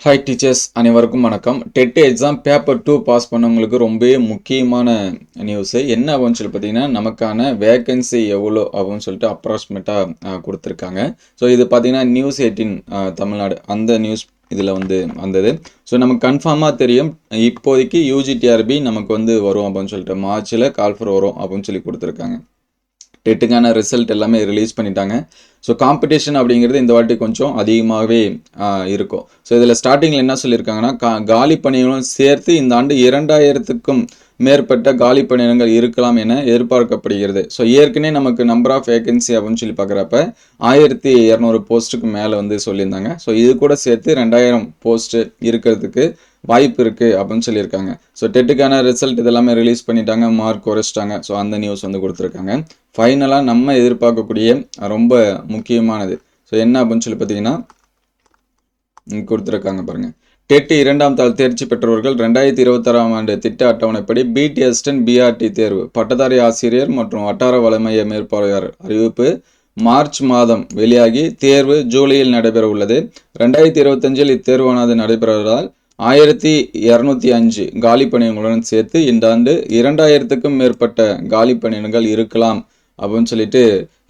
Hi teachers அனைவருக்கும் வணக்கம். TET exam paper 2 pass பண்ணவங்களுக்கு ரொம்பவே முக்கியமான நியூஸு என்ன அப்படின்னு சொல்லி பார்த்தீங்கன்னா, நமக்கான வேகன்சி எவ்வளோ அப்படின்னு சொல்லிட்டு அப்ராக்சிமேட்டாக கொடுத்துருக்காங்க. ஸோ இது பார்த்தீங்கன்னா நியூஸ் 18 தமிழ்நாடு அந்த நியூஸ் இதில் வந்தது. ஸோ நமக்கு கன்ஃபார்மாக தெரியும், இப்போதைக்கு யூஜிடிஆர்பி நமக்கு வரும் அப்படின்னு சொல்லிட்டு மார்ச்சில் கால்ஃபர் வரும் அப்படின்னு சொல்லி கொடுத்துருக்காங்க. டெட்டுக்கான ரிசல்ட் எல்லாமே ரிலீஸ் பண்ணிட்டாங்க. ஸோ காம்படிஷன் அப்படிங்கிறது இந்த வாட்டி கொஞ்சம் அதிகமாகவே இருக்கும். ஸோ இதில் ஸ்டார்டிங்கில் என்ன சொல்லியிருக்காங்கன்னா, காலி பணிகளும் சேர்த்து இந்த ஆண்டு 2000க்கும் மேற்பட்ட காலி பணியிடங்கள் இருக்கலாம் என எதிர்பார்க்கப்படுகிறது. ஸோ ஏற்கனவே நமக்கு நம்பர் ஆஃப் வேகன்சி அப்படின்னு சொல்லி பார்க்குறப்ப 1200 போஸ்ட்டுக்கு மேலே சொல்லியிருந்தாங்க. ஸோ இது கூட சேர்த்து 2000 போஸ்ட்டு இருக்கிறதுக்கு வாய்ப்பு இருக்குது அப்படின்னு சொல்லியிருக்காங்க. ஸோ டெட்டுக்கான ரிசல்ட் இதெல்லாமே ரிலீஸ் பண்ணிட்டாங்க, மார்க் குறைச்சிட்டாங்க. ஸோ அந்த நியூஸ் கொடுத்துருக்காங்க. ஃபைனலாக நம்ம எதிர்பார்க்கக்கூடிய ரொம்ப முக்கியமானது ஸோ என்ன அப்படின்னு சொல்லி பார்த்தீங்கன்னா கொடுத்துருக்காங்க பாருங்கள். டெட் 2ஆம் தாள் தேர்ச்சி பெற்றவர்கள் 2026ஆம் ஆண்டு திட்ட அட்டவணைப்படி பிடி அசிஸ்டன்ட் பிஆர்டி தேர்வு பட்டதாரி ஆசிரியர் மற்றும் வட்டார வளமைய மேற்பார்வையாளர் அறிவிப்பு மார்ச் மாதம் வெளியாகி தேர்வு ஜூலையில் நடைபெற உள்ளது. 2025இல் இத்தேர்வானது நடைபெறுவதால் 1205 காலி பணியிடங்களுடன் சேர்த்து இந்த ஆண்டு 2000க்கும் மேற்பட்ட காலி பணியிடங்கள் இருக்கலாம் அப்படின்னு சொல்லிட்டு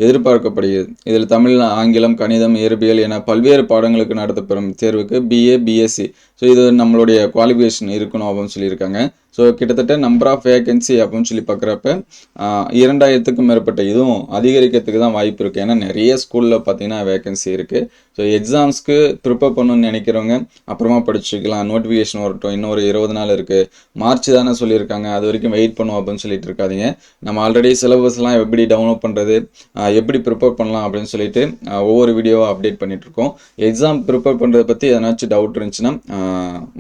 எதிர்பார்க்கப்படுகிறது. இதில் தமிழ், ஆங்கிலம், கணிதம், இயற்பியல் என பல்வேறு பாடங்களுக்கு நடத்தப்பெறும் தேர்வுக்கு பிஏ, பிஎஸ்சி ஸோ இது நம்மளுடைய குவாலிஃபிகேஷன் இருக்கணும் அப்படின்னு சொல்லியிருக்காங்க. ஸோ கிட்டத்தட்ட நம்பர் ஆஃப் வேகன்சி அப்படின்னு சொல்லி பார்க்குறப்ப 2000க்கும் மேற்பட்ட இதுவும் அதிகரிக்கிறதுக்கு தான் வாய்ப்பு இருக்குது. ஏன்னா நிறைய ஸ்கூலில் பார்த்தீங்கன்னா வேகன்சி இருக்குது. ஸோ எக்ஸாம்ஸ்க்கு ப்ரிப்பேர் பண்ணணும்னு நினைக்கிறவங்க அப்புறமா படிச்சுக்கலாம், நோட்டிஃபிகேஷன் வரட்டும், இன்னொரு 20 நாள் இருக்குது, மார்ச் தானே சொல்லியிருக்காங்க, அது வரைக்கும் வெயிட் பண்ணுவோம் அப்படின்னு சொல்லிட்டு இருக்காதிங்க. நம்ம ஆல்ரெடி சிலபஸ்லாம் எப்படி டவுன்லோட் பண்ணுறது, எப்படி ப்ரிப்பேர் பண்ணலாம் அப்படின்னு சொல்லிட்டு ஒவ்வொரு வீடியோவாக அப்டேட் பண்ணிகிட்ருக்கோம். எக்ஸாம் ப்ரிப்பேர் பண்ணுறதை பற்றி எதனாச்சும் டவுட் இருந்துச்சுன்னா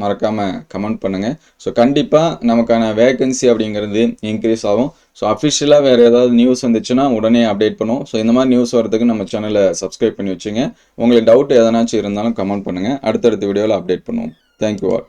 மறக்காமல் கமெண்ட் பண்ணுங்கள். ஸோ கண்டிப்பாக நமக்கான வேகன்சி அப்படிங்கிறது இன்க்ரீஸ் ஆகும். ஸோ அஃபிஷியலாக வேறு ஏதாவது நியூஸ் வந்துச்சுன்னா உடனே அப்டேட் பண்ணுவோம். ஸோ இந்த மாதிரி நியூஸ் வரதுக்கு நம்ம சேனலை சப்ஸ்கிரைப் பண்ணி வச்சுங்க. உங்களுக்கு டவுட் எதனாச்சும் இருந்தாலும் கமெண்ட் பண்ணுங்கள், அடுத்தடுத்த வீடியோவில் அப்டேட் பண்ணுவோம். Thank you all.